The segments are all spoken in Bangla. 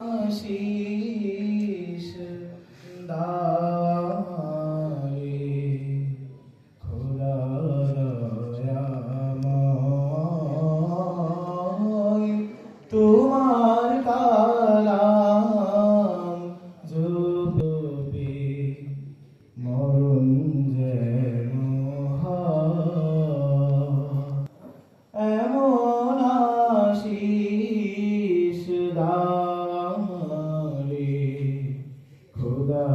আশিস দারে খোদা দয়াময় তোমার কালাম জপে মরণ যেন এমন আশিস দারে খোদা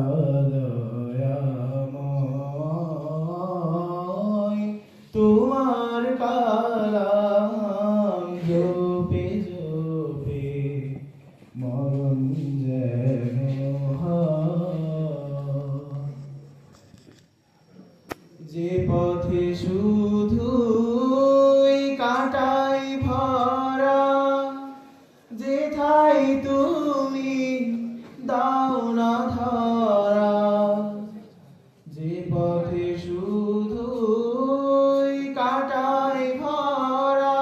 দয়াময় তোমার কালাম জপে জপে মরণ যেন যে পথে শুধুই কাঁটাই ভরা যেথায় তুমি দাও না ধরা যে পথে শুধুই কাঁটাই ভরা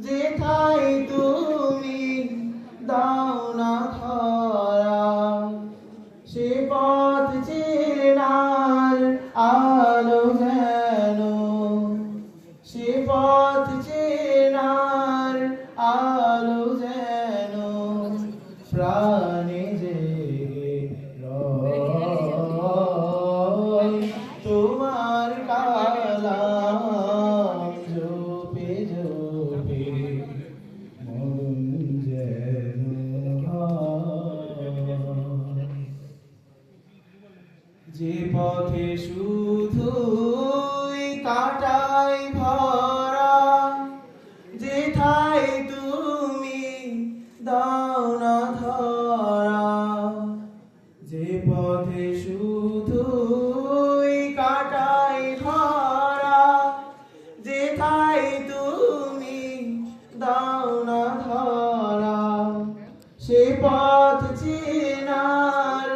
যেথায় তুমি দাও না ধরা সে পথ চেনার আলো যেন সে পথ চেনার আলো যেন প্রাণে জেগে রয় তোমার কালাম জপে জপে মরণ যেন যে পথে শুধুই কাঁটাই ভরা যেথায় তুমি দাও না ধরা যে পথে শুধুই কাঁটাই ভরা যেথায় তুমি দাও না ধরা সে পথ চেনার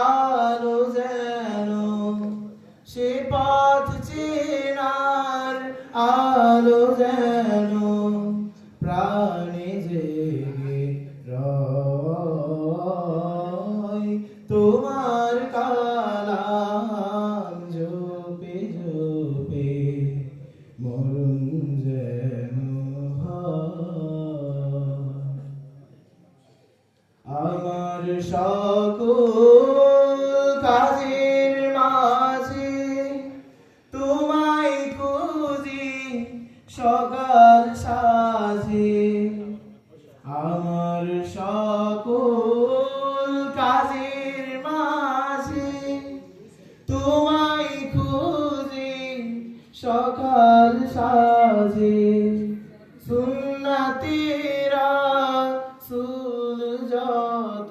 আলো যেন সে পথ চেনার আলো যেন প্রাণে জেগে রয় তোমার কালাম জপে জপে মরণ যেন আমার সকল কাজের মাঝে তোমায় খুঁজি সকাল সাঁঝে আমার সকল কাজের মাঝে তোমায় খুঁজি সকাল সাঁঝে সুন্নতেরা সুল যত